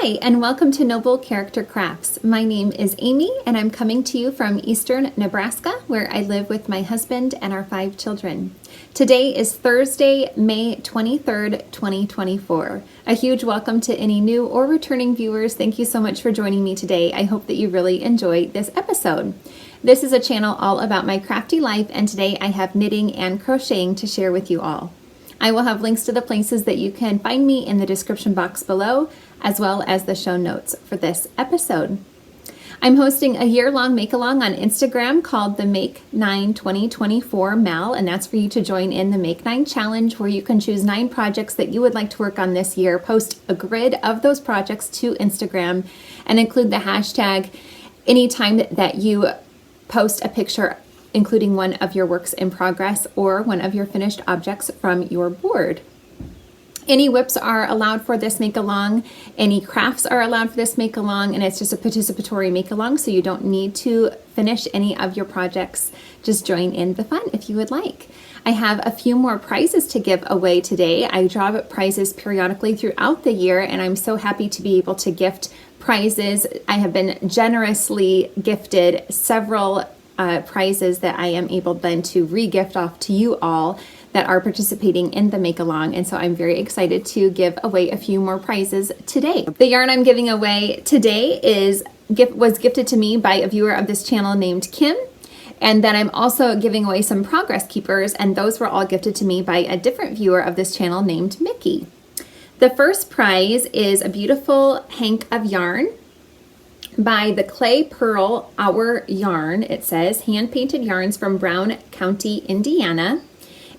Hi, and welcome to Noble Character Crafts. My name is Amy, and I'm coming to you from eastern Nebraska, where I live with my husband and our 5 children. Today is Thursday, May 23rd, 2024. A huge welcome to any new or returning viewers. Thank you so much for joining me today. I hope that you really enjoy this episode. This is a channel all about my crafty life, and today I have knitting and crocheting to share with you all. I will have links to the places that you can find me in the description box below, as well as the show notes for this episode. I'm hosting a year-long make-along on Instagram called the Make 9 2024 Mal, and that's for you to join in the Make 9 challenge, where you can choose 9 projects that you would like to work on this year, post a grid of those projects to Instagram, and include the hashtag anytime that you post a picture including one of your works in progress or one of your finished objects from your board. Any whips are allowed for this make-along, any crafts are allowed for this make-along, and it's just a participatory make-along, so you don't need to finish any of your projects. Just join in the fun if you would like. I have a few more prizes to give away today. I draw up prizes periodically throughout the year, and I'm so happy to be able to gift prizes. I have been generously gifted several prizes that I am able then to re-gift off to you all that are participating in the make-along, and so I'm very excited to give away a few more prizes today. The yarn I'm giving away today was gifted to me by a viewer of this channel named Kim, and then I'm also giving away some progress keepers, and those were all gifted to me by a different viewer of this channel named Mickey. The first prize is a beautiful hank of yarn by the Clay Pearl Our Yarn. It says hand-painted yarns from Brown County, Indiana.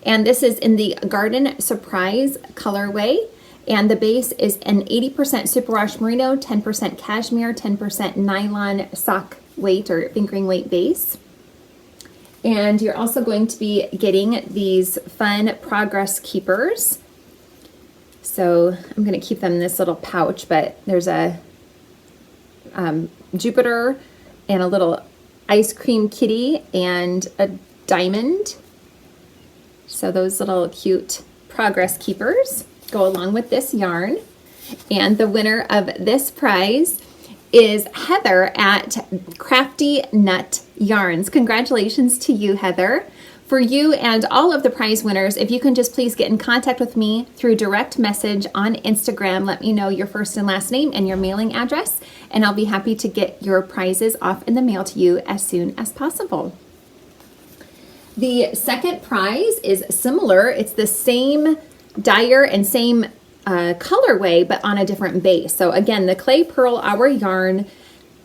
And this is in the Garden Surprise colorway. And the base is an 80% superwash merino, 10% cashmere, 10% nylon sock weight or fingering weight base. And you're also going to be getting these fun progress keepers. So I'm going to keep them in this little pouch, but there's a Jupiter and a little ice cream kitty and a diamond. So those little cute progress keepers go along with this yarn. And the winner of this prize is Heather at Crafty Nut Yarns. Congratulations to you, Heather. For you and all of the prize winners, if you can just please get in contact with me through direct message on Instagram, let me know your first and last name and your mailing address, and I'll be happy to get your prizes off in the mail to you as soon as possible. The second prize is similar. It's the same dyer and same colorway, but on a different base. So again, the Clay Pearl Our Yarn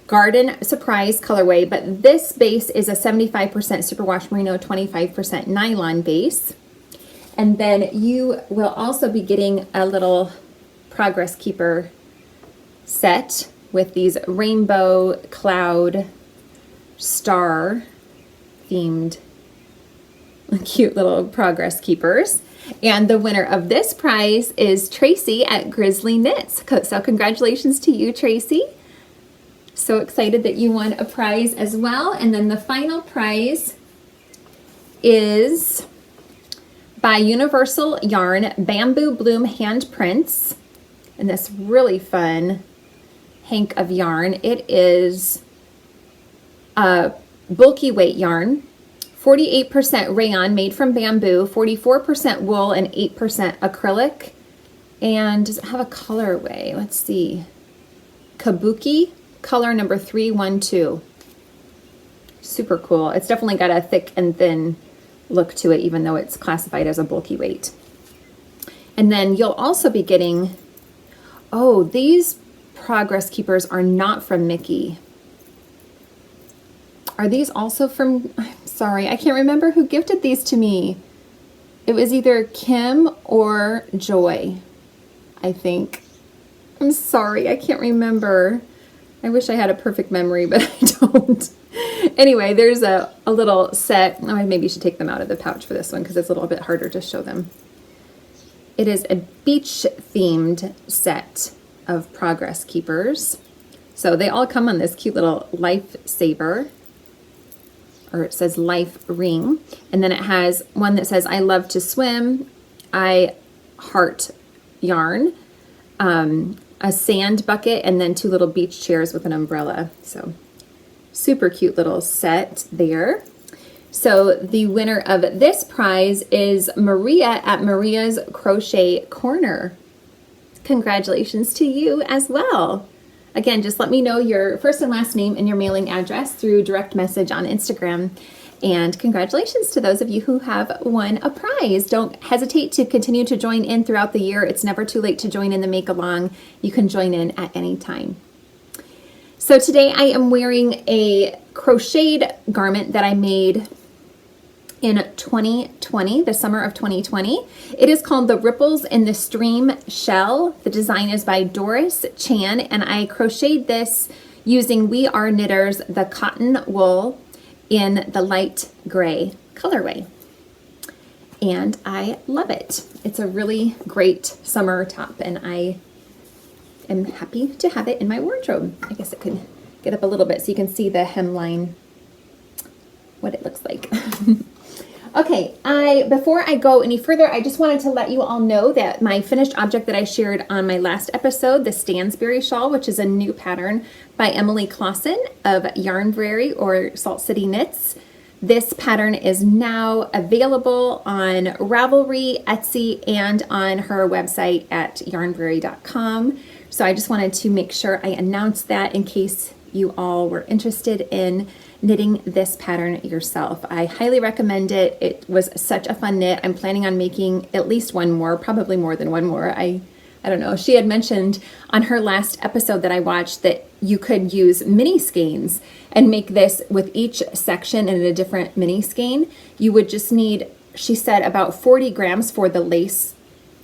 Garden Surprise colorway, but this base is a 75% superwash merino, 25% nylon base. And then you will also be getting a little progress keeper set with these rainbow cloud star themed cute little progress keepers. And the winner of this prize is Tracy at Grizzly Knits. So congratulations to you, Tracy. So excited that you won a prize as well. And then the final prize is by Universal Yarn Bamboo Bloom Handprints, and this really fun hank of yarn. It is a bulky weight yarn, 48% rayon made from bamboo, 44% wool, and 8% acrylic. And does it have a colorway? Let's see. Kabuki. Color number 312. Super cool. It's definitely got a thick and thin look to it, even though it's classified as a bulky weight. And then you'll also be getting, oh, these progress keepers are not from Mickey. Are these also from, I'm sorry, I can't remember who gifted these to me. It was either Kim or Joy, I think. I'm sorry, I can't remember. I wish I had a perfect memory, but I don't. Anyway, there's a little set. Oh, maybe you should take them out of the pouch for this one because it's a little bit harder to show them. It is a beach-themed set of progress keepers. So they all come on this cute little lifesaver, or it says life ring. And then it has one that says, I love to swim, I heart yarn. a sand bucket, and then 2 little beach chairs with an umbrella. So super cute little set there. So the winner of this prize is Maria at Maria's Crochet Corner. Congratulations to you as well. Again, just let me know your first and last name and your mailing address through direct message on Instagram. And congratulations to those of you who have won a prize. Don't hesitate to continue to join in throughout the year. It's never too late to join in the make along. You can join in at any time. So today I am wearing a crocheted garment that I made in 2020, the summer of 2020. It is called the Ripples in the Stream Shell. The design is by Doris Chan, and I crocheted this using We Are Knitters, the cotton wool in the light gray colorway. And I love it. It's a really great summer top, and I am happy to have it in my wardrobe. I guess it could get up a little bit so you can see the hemline, what it looks like. Okay, before I go any further, I just wanted to let you all know that my finished object that I shared on my last episode, the Stansbury shawl, which is a new pattern by Emily Clawson of Yarnbrary or Salt City Knits. This pattern is now available on Ravelry, Etsy, and on her website at yarnbrary.com. So I just wanted to make sure I announced that in case you all were interested in knitting this pattern yourself. I highly recommend it. It was such a fun knit. I'm planning on making at least one more, probably more than one more. I don't know. She had mentioned on her last episode that I watched that you could use mini skeins and make this with each section in a different mini skein. You would just need, she said, about 40 grams for the lace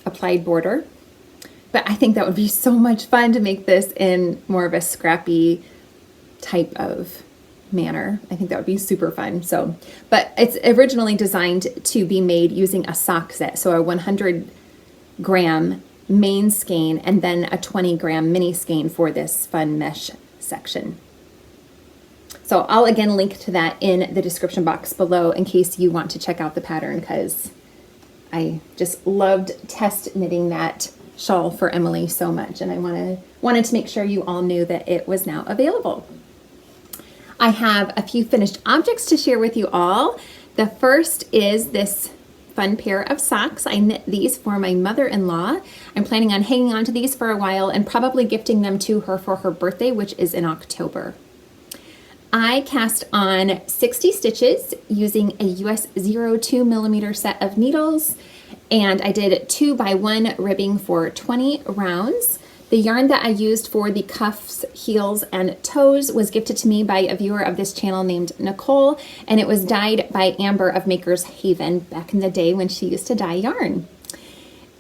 applied border. But I think that would be so much fun to make this in more of a scrappy type of manner. I think that would be super fun. So, but it's originally designed to be made using a sock set. So a 100 gram main skein and then a 20 gram mini skein for this fun mesh section. So I'll again link to that in the description box below in case you want to check out the pattern, because I just loved test knitting that shawl for Emily so much, and I wanted to make sure you all knew that it was now available. I have a few finished objects to share with you all. The first is this fun pair of socks. I knit these for my mother-in-law. I'm planning on hanging on to these for a while and probably gifting them to her for her birthday, which is in October. I cast on 60 stitches using a US 02 millimeter set of needles, and I did 2x1 ribbing for 20 rounds. The yarn that I used for the cuffs, heels, and toes was gifted to me by a viewer of this channel named Nicole, and it was dyed by Amber of Maker's Haven back in the day when she used to dye yarn.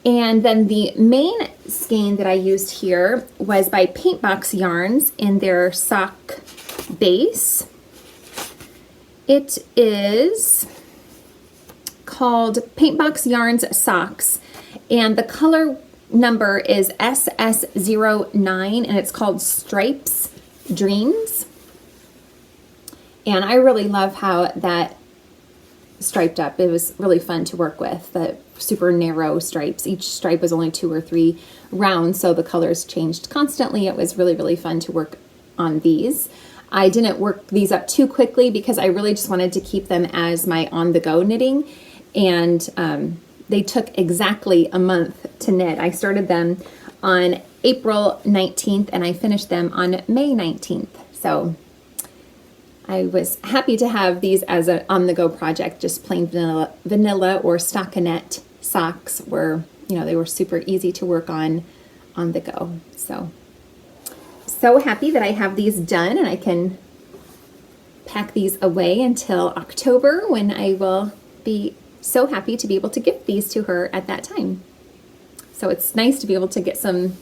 And then the main skein that I used here was by Paintbox Yarns in their sock base. It is called Paintbox Yarns Socks, and the color number is SS09, and it's called Stripes Dreams. And I really love how that striped up. It was really fun to work with, the super narrow stripes. Each stripe was only 2 or 3 rounds, so the colors changed constantly. It was really, really fun to work on these. I didn't work these up too quickly because I really just wanted to keep them as my on-the-go knitting, and they took exactly a month to knit. I started them on April 19th and I finished them on May 19th. So I was happy to have these as an on-the-go project. Just plain vanilla or stockinette socks were, they were super easy to work on the go. So happy that I have these done and I can pack these away until October, when I will be so happy to be able to gift these to her at that time. So it's nice to be able to get some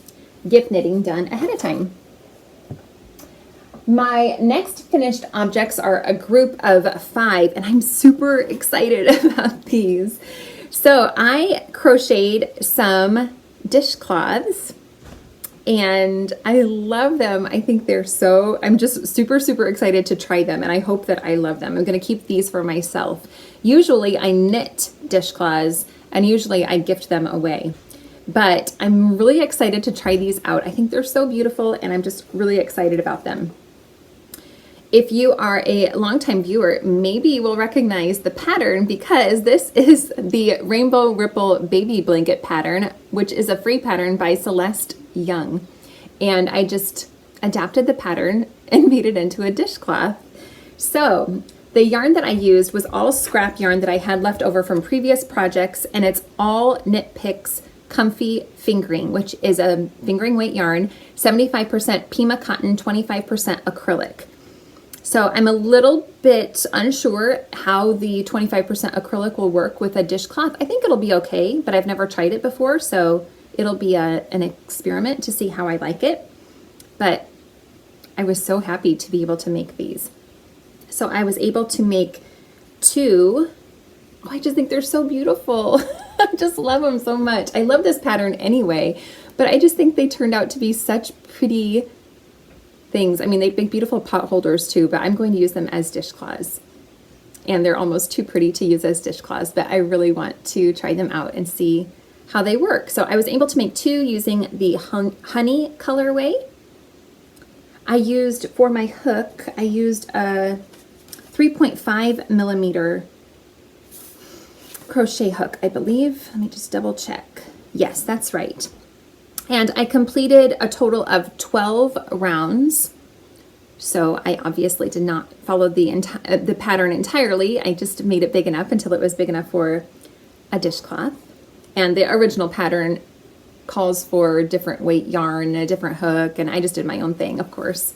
gift knitting done ahead of time. My next finished objects are a group of 5, and I'm super excited about these. So I crocheted some dishcloths, and I love them. I think they're I'm just super, super excited to try them, and I hope that I love them. I'm going to keep these for myself. Usually I knit dishcloths, and usually I gift them away. but I'm really excited to try these out. I think they're so beautiful and I'm just really excited about them. If you are a longtime viewer, maybe you will recognize the pattern because this is the Rainbow Ripple Baby Blanket pattern, which is a free pattern by Celeste Young. And I just adapted the pattern and made it into a dishcloth. So the yarn that I used was all scrap yarn that I had left over from previous projects, and it's all Knit Picks Comfy Fingering, which is a fingering weight yarn, 75% Pima cotton, 25% acrylic. So I'm a little bit unsure how the 25% acrylic will work with a dishcloth. I think it'll be okay, but I've never tried it before, so it'll be an experiment to see how I like it. But I was so happy to be able to make these. So I was able to make two. Oh, I just think they're so beautiful. I just love them so much. I love this pattern anyway, but I just think they turned out to be such pretty things. I mean, they make beautiful pot holders too, but I'm going to use them as dishcloths. And they're almost too pretty to use as dishcloths, but I really want to try them out and see how they work. So I was able to make two using the honey colorway. I used, for my hook, I used a 3.5 millimeter crochet hook, I believe. Let me just double check. Yes, that's right. And I completed a total of 12 rounds. So I obviously did not follow the pattern entirely. I just made it big enough until it was big enough for a dishcloth. And the original pattern calls for different weight yarn, a different hook, and I just did my own thing, of course.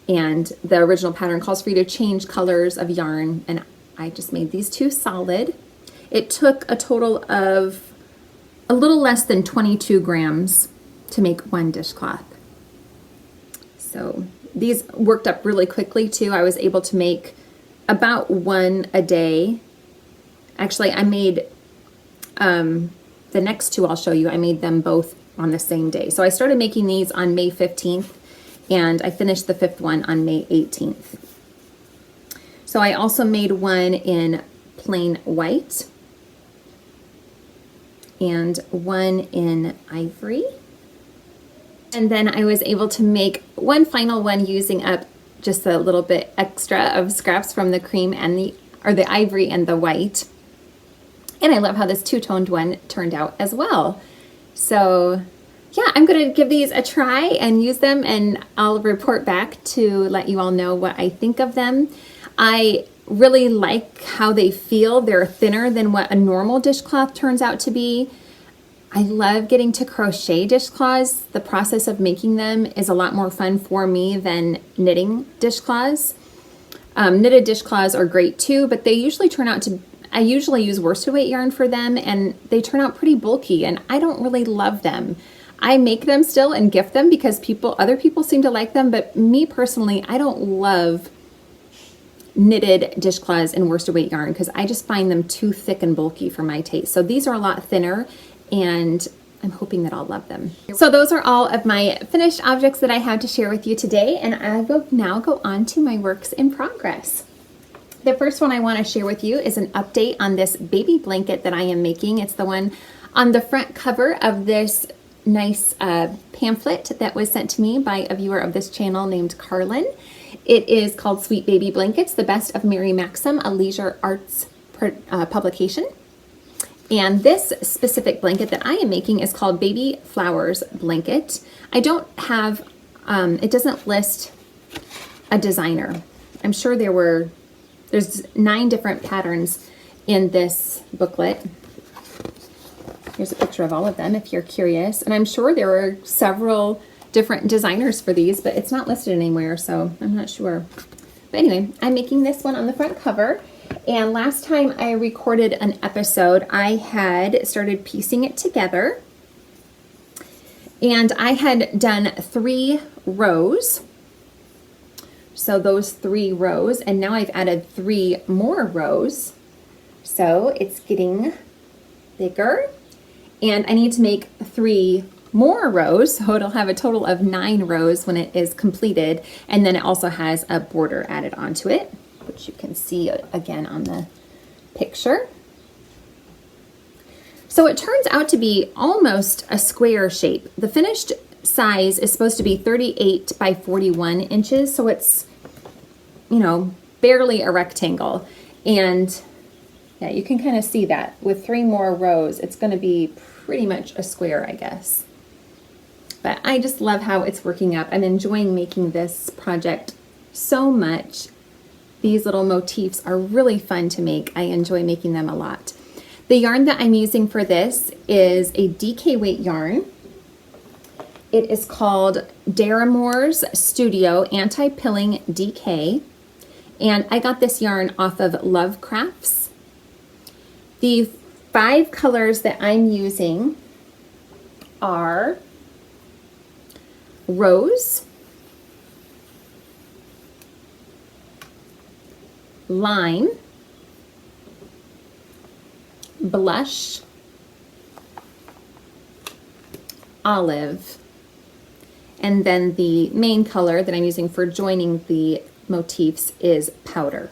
And the original pattern calls for you to change colors of yarn, and I just made these two solid. It took a total of a little less than 22 grams to make one dishcloth. So these worked up really quickly too. I was able to make about one a day. Actually, I made the next two I'll show you. I made them both on the same day. So I started making these on May 15th and I finished the fifth one on May 18th. So I also made one in plain white and one in ivory. And then I was able to make one final one using up just a little bit extra of scraps from the cream and the ivory and the white. And I love how this two-toned one turned out as well. So yeah, I'm gonna give these a try and use them, and I'll report back to let you all know what I think of them. I really like how they feel. They're thinner than what a normal dishcloth turns out to be. I love getting to crochet dishcloths. The process of making them is a lot more fun for me than knitting dishcloths. Knitted dishcloths are great too, but they usually turn out to, I usually use worsted weight yarn for them, and they turn out pretty bulky, and I don't really love them. I make them still and gift them because other people seem to like them, but me personally, I don't love knitted dishcloths in worsted weight yarn because I just find them too thick and bulky for my taste. So these are a lot thinner, and I'm hoping that I'll love them. So those are all of my finished objects that I have to share with you today, and I will now go on to my works in progress. The first one I want to share with you is an update on this baby blanket that I am making. It's the one on the front cover of this nice pamphlet that was sent to me by a viewer of this channel named Carlin. It is called Sweet Baby Blankets, the Best of Mary Maxim, a leisure arts publication. And this specific blanket that I am making is called Baby Flowers Blanket. I don't have, it doesn't list a designer. I'm sure there's 9 different patterns in this booklet. Here's a picture of all of them if you're curious. And I'm sure there are several different designers for these, but it's not listed anywhere, so I'm not sure. But anyway, I'm making this one on the front cover. And last time I recorded an episode, I had started piecing it together. And I had done 3 rows. So those 3 rows, and now I've added 3 more rows. So it's getting bigger. And I need to make 3 more rows, so it'll have a total of 9 rows when it is completed. And then it also has a border added onto it, which you can see again on the picture. So it turns out to be almost a square shape. The finished size is supposed to be 38 by 41 inches, so it's, you know, barely a rectangle. And yeah, you can kind of see that with 3 more rows, it's going to be pretty much a square, I guess. But I just love how it's working up. I'm enjoying making this project so much. These little motifs are really fun to make. I enjoy making them a lot. The yarn that I'm using for this is a DK weight yarn. It is called Deramores Studio Anti-Pilling DK. And I got this yarn off of Love Crafts. The 5 colors that I'm using are Rose, Lime, Blush, Olive, and then the main color that I'm using for joining the motifs is Powder.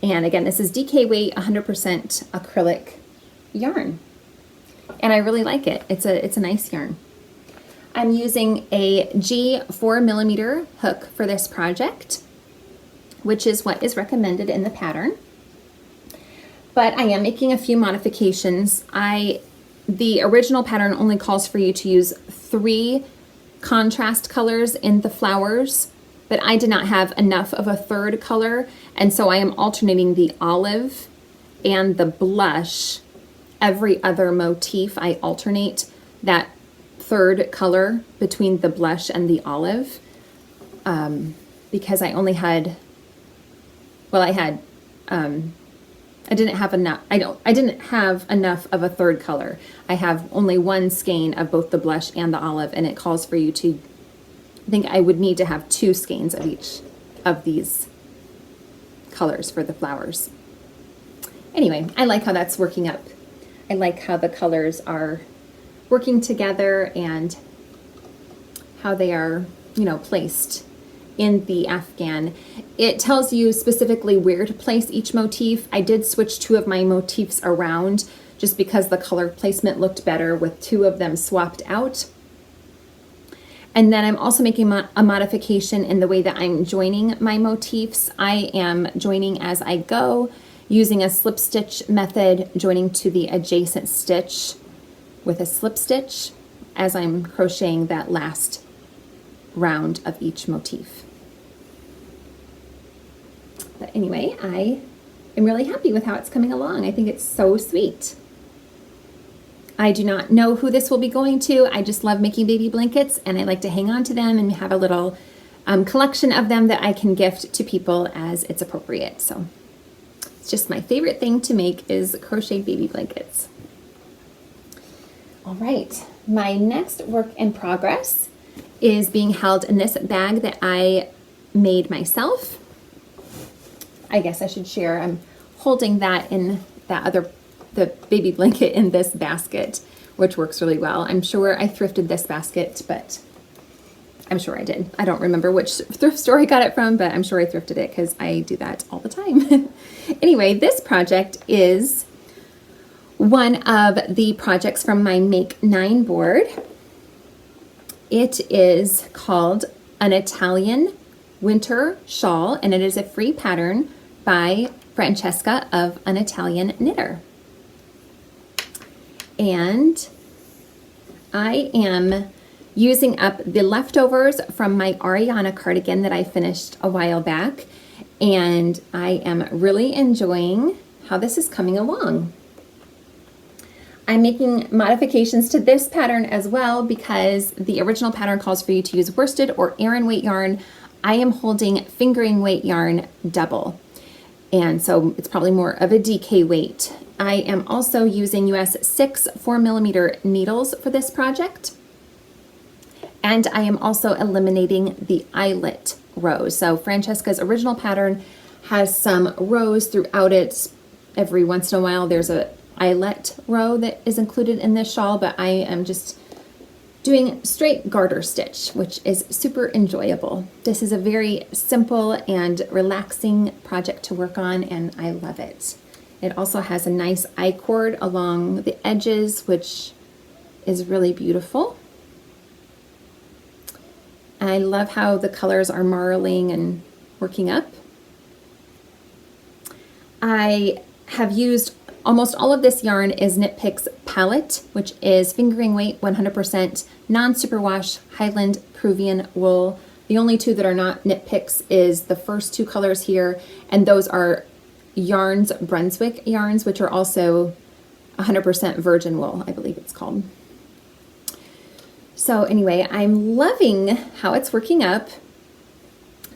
And again, this is DK weight 100% acrylic yarn. And I really like it. It's a nice yarn. I'm using a G 4mm hook for this project, which is what is recommended in the pattern. But I am making a few modifications. The original pattern only calls for you to use 3 contrast colors in the flowers, but I did not have enough of a 3rd color, and so I am alternating the olive and the blush. Every other motif, I alternate that 3rd color between the blush and the olive, because I only had, well, I didn't have enough. I didn't have enough of a 3rd color. I have only 1 skein of both the blush and the olive, and it calls for you to, I think I would need to have 2 skeins of each of these colors for the flowers. Anyway, I like how that's working up. I like how the colors are working together and how they are, you know, placed in the Afghan. It tells you specifically where to place each motif. I did switch 2 of my motifs around just because the color placement looked better with 2 of them swapped out. And then I'm also making a modification in the way that I'm joining my motifs. I am joining as I go, using a slip stitch method, joining to the adjacent stitch with a slip stitch as I'm crocheting that last round of each motif. But anyway, I am really happy with how it's coming along. I think it's so sweet. I do not know who this will be going to. I just love making baby blankets, and I like to hang on to them and have a little collection of them that I can gift to people as it's appropriate. So it's just my favorite thing to make is crochet baby blankets. All right, my next work in progress is being held in this bag that I made myself. I guess I should share. I'm holding that in the baby blanket in this basket, which works really well. I'm sure I thrifted this basket, but I'm sure I did. I don't remember which thrift store I got it from, but I'm sure I thrifted it because I do that all the time. Anyway, this project is one of the projects from my Make 9 board. It is called An Italian Winter Shawl, and it is a free pattern by Francesca of An Italian Knitter. And I am using up the leftovers from my Ariana cardigan that I finished a while back, and I am really enjoying how this is coming along. I'm making modifications to this pattern as well because the original pattern calls for you to use worsted or Aran weight yarn. I am holding fingering weight yarn double, and so it's probably more of a DK weight. I am also using US 6 4mm needles for this project, and I am also eliminating the eyelet rows. So Francesca's original pattern has some rows throughout it. Every once in a while there's a eyelet row that is included in this shawl, but I am just doing straight garter stitch, which is super enjoyable. This is a very simple and relaxing project to work on, and I love it. It also has a nice I-cord along the edges, which is really beautiful. I love how the colors are marling and working up. I have used almost all of this yarn is Knit Picks Palette, which is fingering weight 100% non-superwash Highland Peruvian wool. The only two that are not Knit Picks is the first two colors here, and those are Yarns Brunswick yarns, which are also 100% virgin wool, I believe it's called. So anyway, I'm loving how it's working up.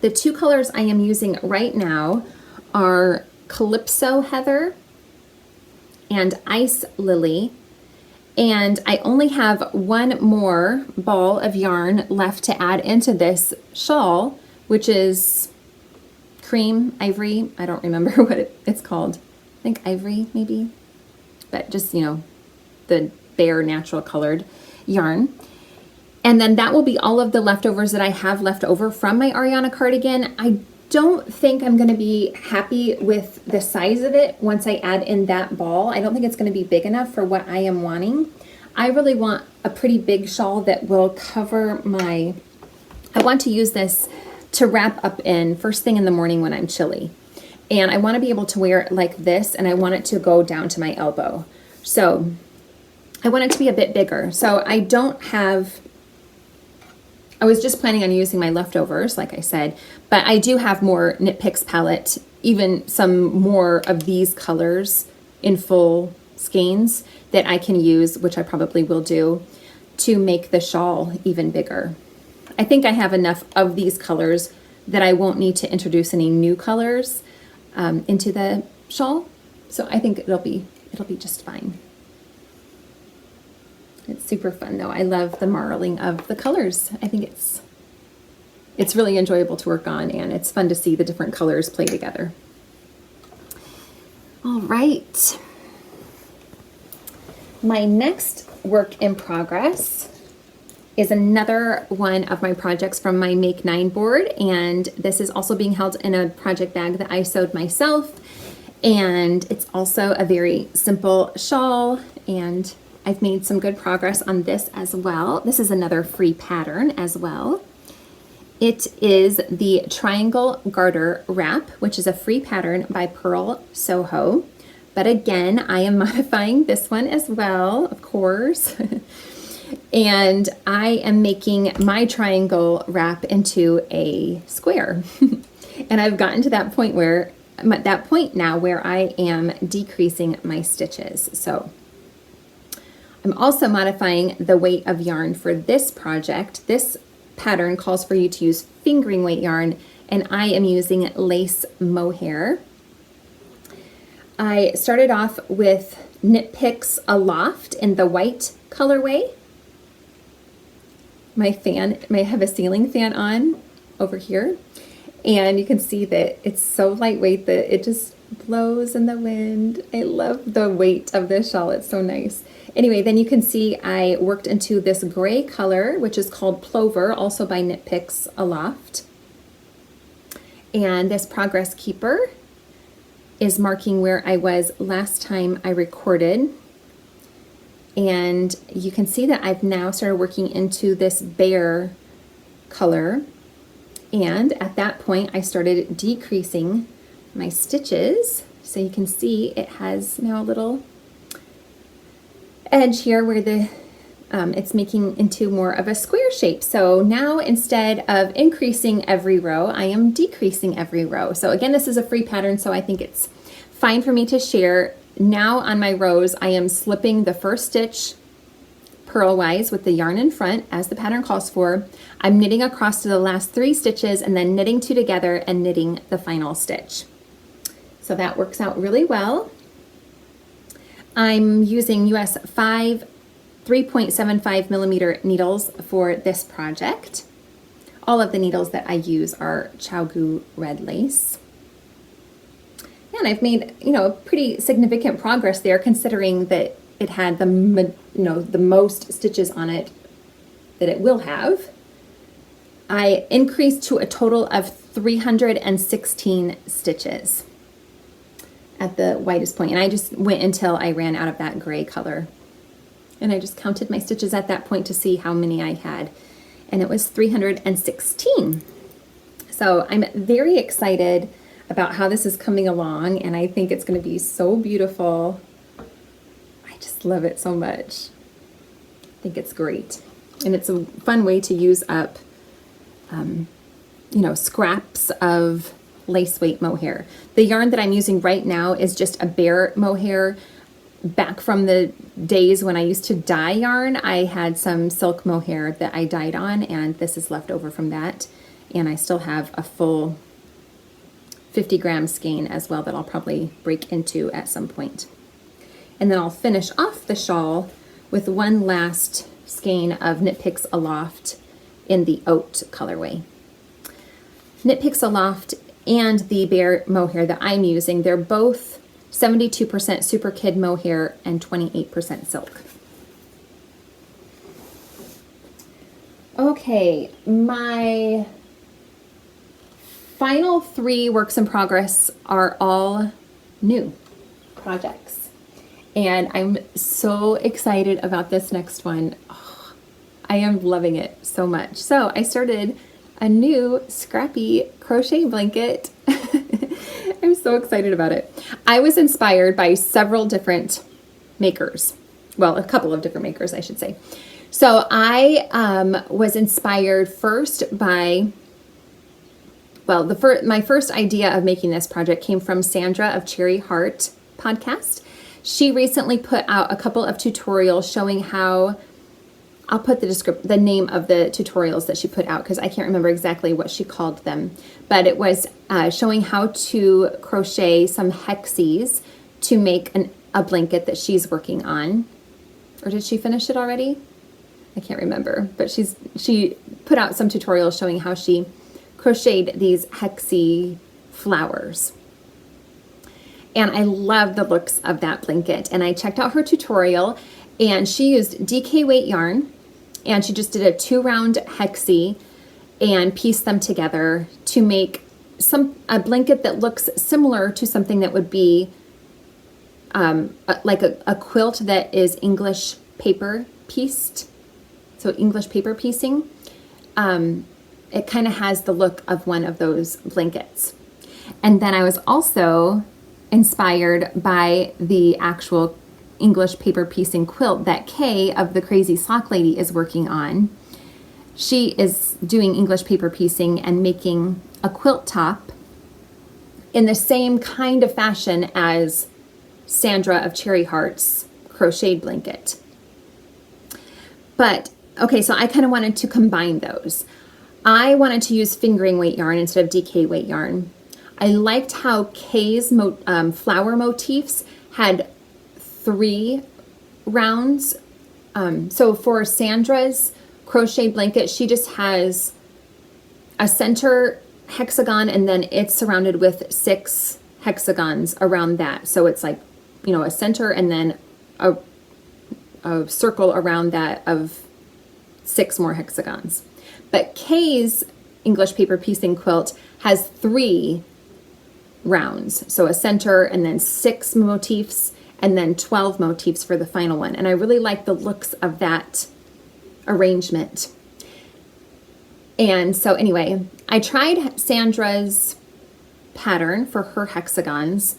The two colors I am using right now are Calypso Heather and Ice Lily, and I only have one more ball of yarn left to add into this shawl, which is cream, ivory, I don't remember what it's called. I think ivory maybe, but just, you know, the bare natural colored yarn. And then that will be all of the leftovers that I have left over from my Ariana cardigan. I don't think I'm going to be happy with the size of it once I add in that ball. I don't think it's going to be big enough for what I am wanting. I really want a pretty big shawl that will cover my, I want to use this to wrap up in first thing in the morning when I'm chilly. And I want to be able to wear it like this, and I want it to go down to my elbow. So I want it to be a bit bigger. So I don't have, I was just planning on using my leftovers, like I said, but I do have more Knit Picks palette, even some more of these colors in full skeins that I can use, which I probably will do, to make the shawl even bigger. I think I have enough of these colors that I won't need to introduce any new colors into the shawl. So I think it'll be just fine. It's super fun though. I love the marling of the colors. I think it's really enjoyable to work on, and it's fun to see the different colors play together. All right. My next work in progress is another one of my projects from my Make 9 board, and this is also being held in a project bag that I sewed myself, and it's also a very simple shawl, and I've made some good progress on this as well. This is another free pattern as well. It is the Triangle Garter Wrap, which is a free pattern by Pearl Soho. But again, I am modifying this one as well, of course. And I am making my triangle wrap into a square. And I've gotten to that point where I'm at that point now where I am decreasing my stitches. So I'm also modifying the weight of yarn for this project. This pattern calls for you to use fingering weight yarn, and I am using lace mohair. I started off with Knit Picks Aloft in the white colorway. My fan, I have a ceiling fan on over here, and you can see that it's so lightweight that it just blows in the wind. I love the weight of this shawl, it's so nice. Anyway, then you can see I worked into this gray color, which is called Plover, also by Knit Picks Aloft. And this Progress Keeper is marking where I was last time I recorded. And you can see that I've now started working into this Bear color. And at that point, I started decreasing my stitches. So you can see it has now a little edge here where the it's making into more of a square shape. So now instead of increasing every row, I am decreasing every row. So again, this is a free pattern, so I think it's fine for me to share. Now on my rows, I am slipping the first stitch purlwise with the yarn in front as the pattern calls for. I'm knitting across to the last 3 stitches and then knitting 2 together and knitting the final stitch. So that works out really well. I'm using US 5 3.75 millimeter needles for this project. All of the needles that I use are Chaogu red lace. And I've made, pretty significant progress there, considering that it had the most stitches on it that it will have. I increased to a total of 316 stitches. at the widest point. And I just went until I ran out of that gray color. And I just counted my stitches at that point to see how many I had. And it was 316. So I'm very excited about how this is coming along, and I think it's going to be so beautiful. I just love it so much. I think it's great. And it's a fun way to use up, you know, scraps of lace weight mohair. The yarn that I'm using right now is just a bare mohair. Back from the days when I used to dye yarn, I had some silk mohair that I dyed on, and this is left over from that. And I still have a full 50-gram skein as well that I'll probably break into at some point. And then I'll finish off the shawl with one last skein of Knit Picks Aloft in the Oat colorway. Knit Picks Aloft and the bare mohair that I'm using, they're both 72% Super Kid mohair and 28% silk. Okay, my final 3 works in progress are all new projects. And I'm so excited about this next one. Oh, I am loving it so much. So I started a new scrappy crochet blanket. I'm so excited about it. I was inspired by several different makers. Well, a couple of different makers, I should say. So I was inspired first by, well, my first idea of making this project came from Sandra of Cherry Heart podcast. She recently put out a couple of tutorials showing how, I'll put the name of the tutorials that she put out because I can't remember exactly what she called them, but it was showing how to crochet some hexies to make a blanket that she's working on. Or did she finish it already? I can't remember, but she put out some tutorials showing how she crocheted these hexie flowers. And I love the looks of that blanket. And I checked out her tutorial, and she used DK weight yarn, and she just did a 2-round hexie and pieced them together to make a blanket that looks similar to something that would be like a quilt that is English paper pieced. So English paper piecing. It kind of has the look of one of those blankets. And then I was also inspired by the actual English paper piecing quilt that Kay of the Crazy Sock Lady is working on. She is doing English paper piecing and making a quilt top in the same kind of fashion as Sandra of Cherry Heart's crocheted blanket. But, okay, so I kind of wanted to combine those. I wanted to use fingering weight yarn instead of DK weight yarn. I liked how Kay's flower motifs had 3 rounds. So for Sandra's crochet blanket, she just has a center hexagon and then it's surrounded with 6 hexagons around that. So it's like, you know, a center and then a circle around that of 6 more hexagons. But Kay's English paper piecing quilt has 3 rounds. So a center and then 6 motifs and then 12 motifs for the final one. And I really like the looks of that arrangement. And so anyway, I tried Sandra's pattern for her hexagons,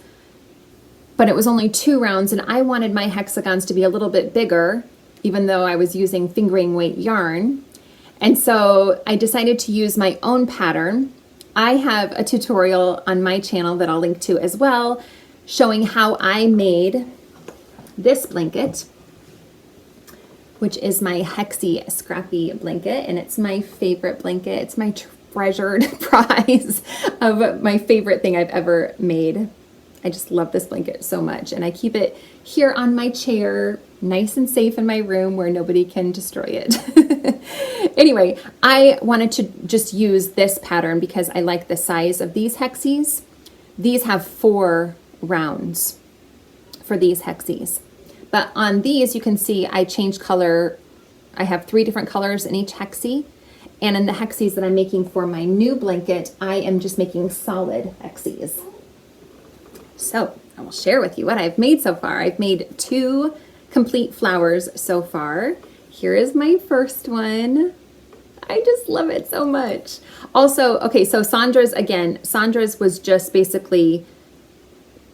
but it was only 2 rounds and I wanted my hexagons to be a little bit bigger, even though I was using fingering weight yarn. And so I decided to use my own pattern. I have a tutorial on my channel that I'll link to as well, showing how I made this blanket, which is my Hexie Scrappy blanket, and it's my favorite blanket. It's my treasured prize of my favorite thing I've ever made. I just love this blanket so much, and I keep it here on my chair, nice and safe in my room where nobody can destroy it. Anyway, I wanted to just use this pattern because I like the size of these hexies. These have 4 rounds for these hexies. But on these, you can see I changed color. I have 3 different colors in each hexie. And in the hexies that I'm making for my new blanket, I am just making solid hexies. So, I will share with you what I've made so far. I've made 2 complete flowers so far. Here is my first one. I just love it so much. Also, okay, so Sandra's, again, Sandra's was just basically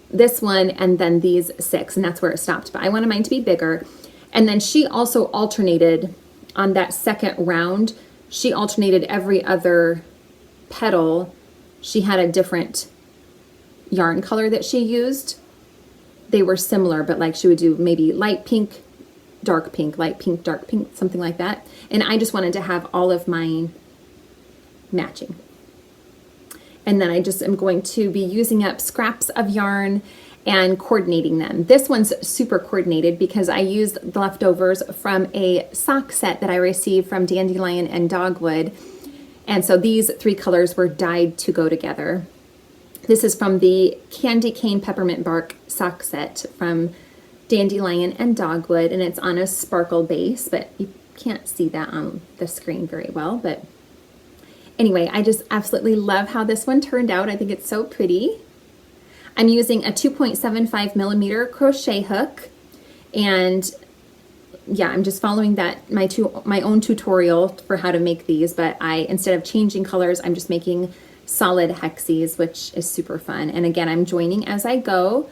this one and then these 6, and that's where it stopped. But I wanted mine to be bigger. And then she also alternated on that second round. She alternated every other petal. She had a different yarn color that she used. They were similar, but like she would do maybe light pink, dark pink, light pink, dark pink, something like that. And I just wanted to have all of mine matching. And then I just am going to be using up scraps of yarn and coordinating them. This one's super coordinated because I used the leftovers from a sock set that I received from Dandelion and Dogwood. And so these 3 colors were dyed to go together. This is from the Candy Cane Peppermint Bark sock set from Dandelion and Dogwood, and it's on a sparkle base, but you can't see that on the screen very well. But anyway, I just absolutely love how this one turned out. I think it's so pretty. I'm using a 2.75 millimeter crochet hook, and yeah, I'm just following that my own tutorial for how to make these, but instead of changing colors, I'm just making solid hexies, which is super fun. And again, I'm joining as I go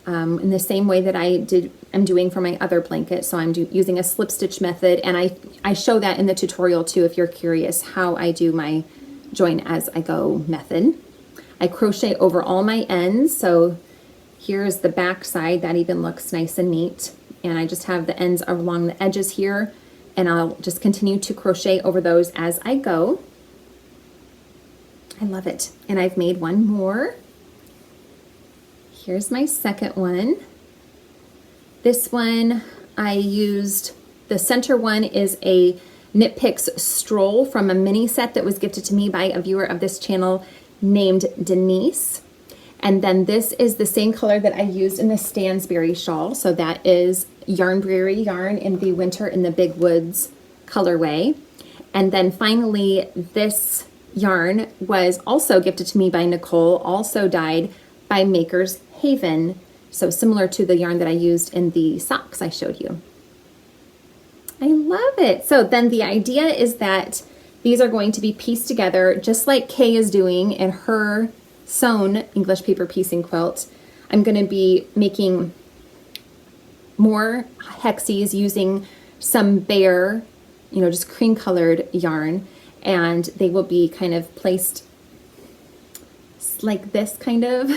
in the same way that I'm doing for my other blanket. So I'm using a slip stitch method, and I show that in the tutorial too if you're curious how I do my join as I go method. I crochet over all my ends, so here's the back side. That even looks nice and neat. And I just have the ends along the edges here, and I'll just continue to crochet over those as I go. I love it. And I've made one more. Here's my second one. This one I used, the center one is a Knit Picks Stroll from a mini set that was gifted to me by a viewer of this channel named Denise. And then this is the same color that I used in the Stansbury shawl. So that is Yarnbrary yarn in the Winter in the Big Woods colorway. And then finally, this yarn was also gifted to me by Nicole, also dyed by Maker's Haven. So similar to the yarn that I used in the socks I showed you. I love it. So then the idea is that these are going to be pieced together just like Kay is doing in her sewn English paper piecing quilt. I'm going to be making more hexies using some bare, just cream colored yarn, and they will be kind of placed like this kind of.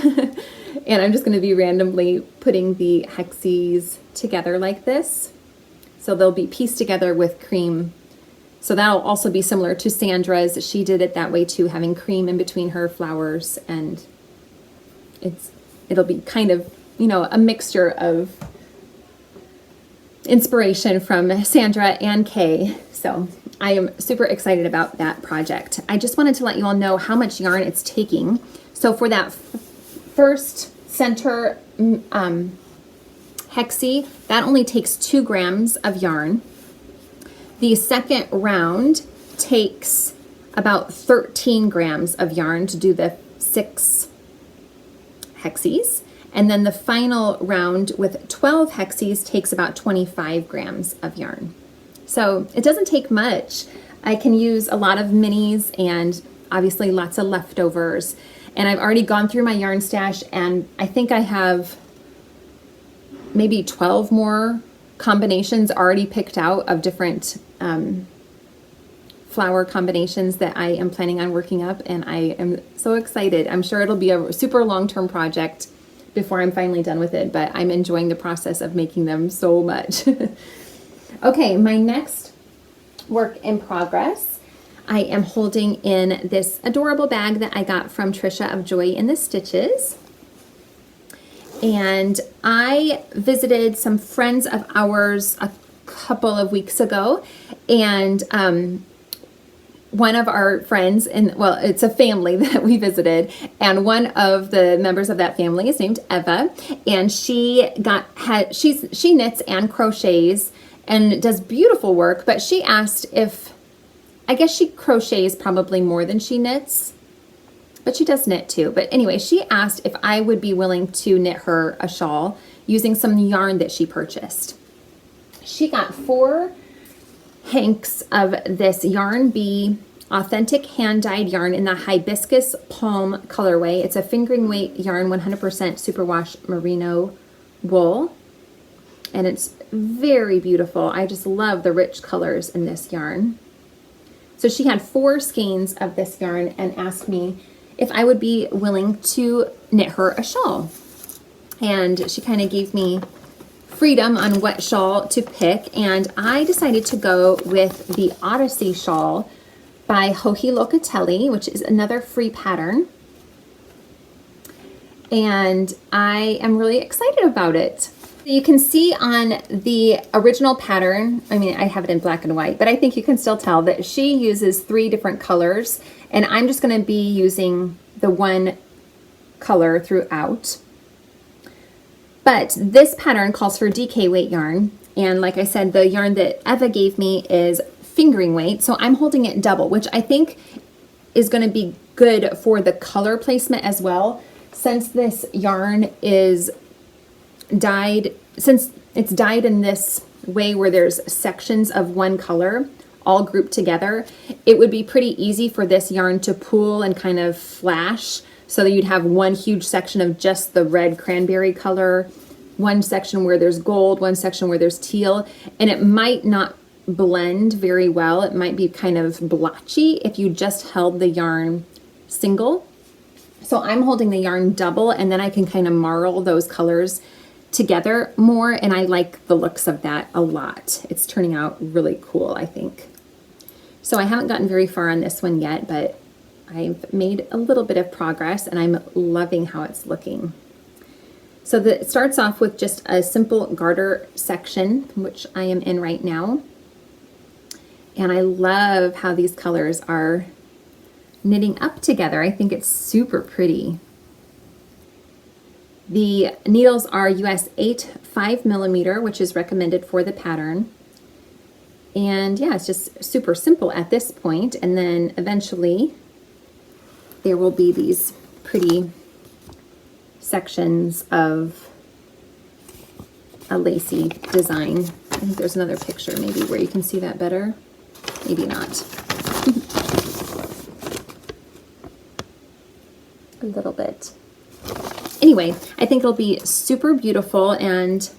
And I'm just going to be randomly putting the hexies together like this. So they'll be pieced together with cream. So that'll also be similar to Sandra's. She did it that way too, having cream in between her flowers, and it'll be kind of, a mixture of inspiration from Sandra and Kay. So I am super excited about that project. I just wanted to let you all know how much yarn it's taking. So for that first center hexie, that only takes 2 grams of yarn. The second round takes about 13 grams of yarn to do the 6 hexies. And then the final round with 12 hexies takes about 25 grams of yarn. So it doesn't take much. I can use a lot of minis and obviously lots of leftovers. And I've already gone through my yarn stash, and I think I have maybe 12 more combinations already picked out of different flower combinations that I am planning on working up, and I am so excited. I'm sure it'll be a super long-term project before I'm finally done with it, but I'm enjoying the process of making them so much. Okay, my next work in progress, I am holding in this adorable bag that I got from Trisha of Joy in the Stitches. And I visited some friends of ours a couple of weeks ago, and one of our friends, it's a family that we visited, and one of the members of that family is named Eva, and she knits and crochets and does beautiful work, but she asked if, I guess she crochets probably more than she knits. but she does knit too. But anyway, she asked if I would be willing to knit her a shawl using some yarn that she purchased. She got 4 hanks of this Yarn Bee authentic hand-dyed yarn in the hibiscus palm colorway. It's a fingering weight yarn, 100% superwash merino wool, and it's very beautiful. I just love the rich colors in this yarn. So she had 4 skeins of this yarn and asked me if I would be willing to knit her a shawl. And she kind of gave me freedom on what shawl to pick, and I decided to go with the Odyssey shawl by Joji Locatelli, which is another free pattern. And I am really excited about it. You can see on the original pattern, I mean, I have it in black and white, but I think you can still tell that she uses 3 different colors, and I'm just going to be using the one color throughout. But this pattern calls for DK weight yarn, and like I said, the yarn that Eva gave me is fingering weight, so I'm holding it double, which I think is going to be good for the color placement as well, since this yarn is dyed, since it's dyed in this way where there's sections of one color all grouped together. It would be pretty easy for this yarn to pool and kind of flash, so that you'd have one huge section of just the red cranberry color, one section where there's gold, one section where there's teal, and it might not blend very well. It might be kind of blotchy if you just held the yarn single. So I'm holding the yarn double, and then I can kind of marl those colors together more, and I like the looks of that a lot. It's turning out really cool, I think. So I haven't gotten very far on this one yet, but I've made a little bit of progress, and I'm loving how it's looking. So it starts off with just a simple garter section, which I am in right now. And I love how these colors are knitting up together. I think it's super pretty. The needles are US 8 5mm, which is recommended for the pattern. And yeah, it's just super simple at this point. And then eventually there will be these pretty sections of a lacy design. I think there's another picture maybe where you can see that better. Maybe not. A little bit. Anyway, I think it'll be super beautiful, and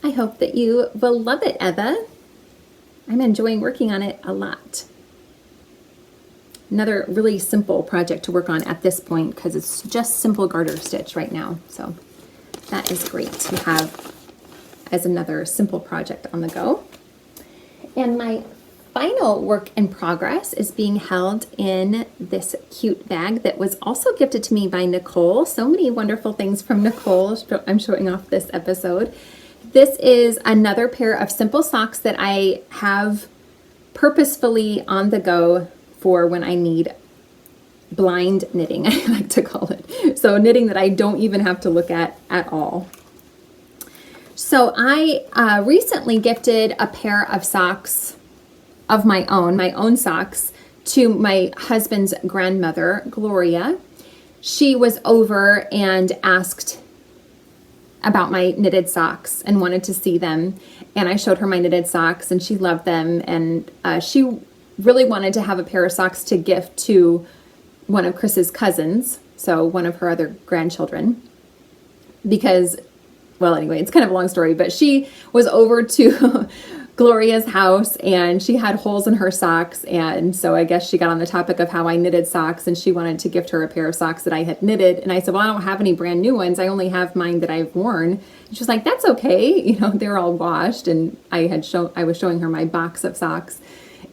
I hope that you will love it, Eva. I'm enjoying working on it a lot. Another really simple project to work on at this point, because it's just simple garter stitch right now. So that is great to have as another simple project on the go. And my final work in progress is being held in this cute bag that was also gifted to me by Nicole. So many wonderful things from Nicole I'm showing off this episode. This is another pair of simple socks that I have purposefully on the go for when I need blind knitting, I like to call it. So knitting that I don't even have to look at all. So I recently gifted a pair of socks of my own socks, to my husband's grandmother, Gloria. She was over and asked about my knitted socks and wanted to see them. And I showed her my knitted socks, and she loved them. And she really wanted to have a pair of socks to gift to one of Chris's cousins, so one of her other grandchildren, because, well, anyway, it's kind of a long story, but she was over to Gloria's house, and she had holes in her socks, and so I guess she got on the topic of how I knitted socks, and she wanted to gift her a pair of socks that I had knitted. And I said, well, I don't have any brand new ones. I only have mine that I've worn. And she was like, that's okay. You know, they're all washed. And I was showing her my box of socks.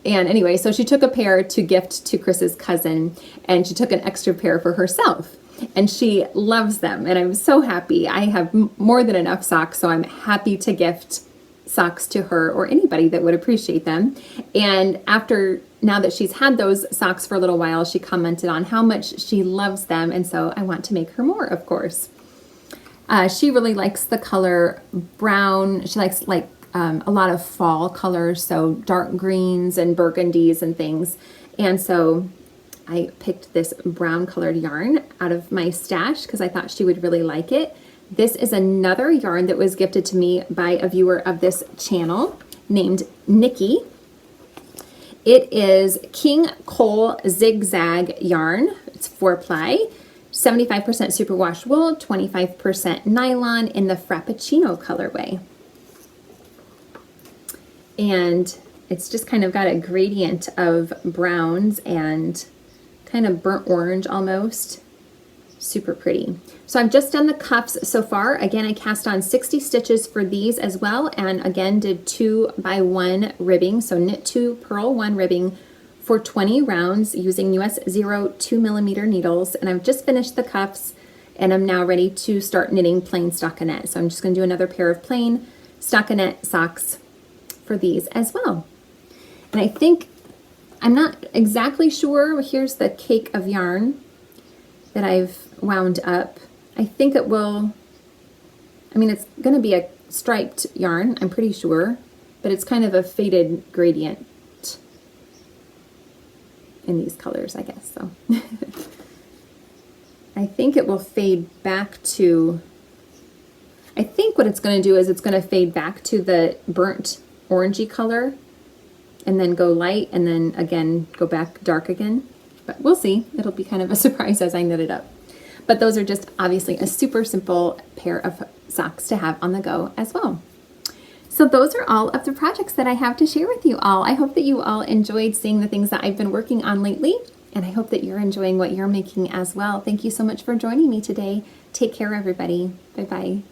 And anyway, so she took a pair to gift to Chris's cousin, and she took an extra pair for herself. And she loves them, and I'm so happy. I have more than enough socks, so I'm happy to gift socks to her or anybody that would appreciate them. And now that she's had those socks for a little while, she commented on how much she loves them, and so I want to make her more, of course. She really likes the color brown. She likes a lot of fall colors, so dark greens and burgundies and things. And so I picked this brown colored yarn out of my stash because I thought she would really like it. This is another yarn that was gifted to me by a viewer of this channel named Nikki. It is King Cole Zigzag yarn. It's 4-ply, 75% superwash wool, 25% nylon in the Frappuccino colorway. And it's just kind of got a gradient of browns and kind of burnt orange almost. Super pretty. So I've just done the cuffs so far. Again, I cast on 60 stitches for these as well, and again did 2x1 ribbing, so knit 2, purl 1 ribbing for 20 rounds using US 0 2mm needles. And I've just finished the cuffs, and I'm now ready to start knitting plain stockinette. So I'm just going to do another pair of plain stockinette socks for these as well. And I think, I'm not exactly sure, here's the cake of yarn that I've wound up. I think it will, I mean, it's going to be a striped yarn, I'm pretty sure, but it's kind of a faded gradient in these colors, I guess. So I think it will fade back to, I think what it's going to do is it's going to fade back to the burnt orangey color and then go light and then again go back dark again. But we'll see. It'll be kind of a surprise as I knit it up. But those are just obviously a super simple pair of socks to have on the go as well. So those are all of the projects that I have to share with you all. I hope that you all enjoyed seeing the things that I've been working on lately, and I hope that you're enjoying what you're making as well. Thank you so much for joining me today. Take care, everybody. Bye-bye.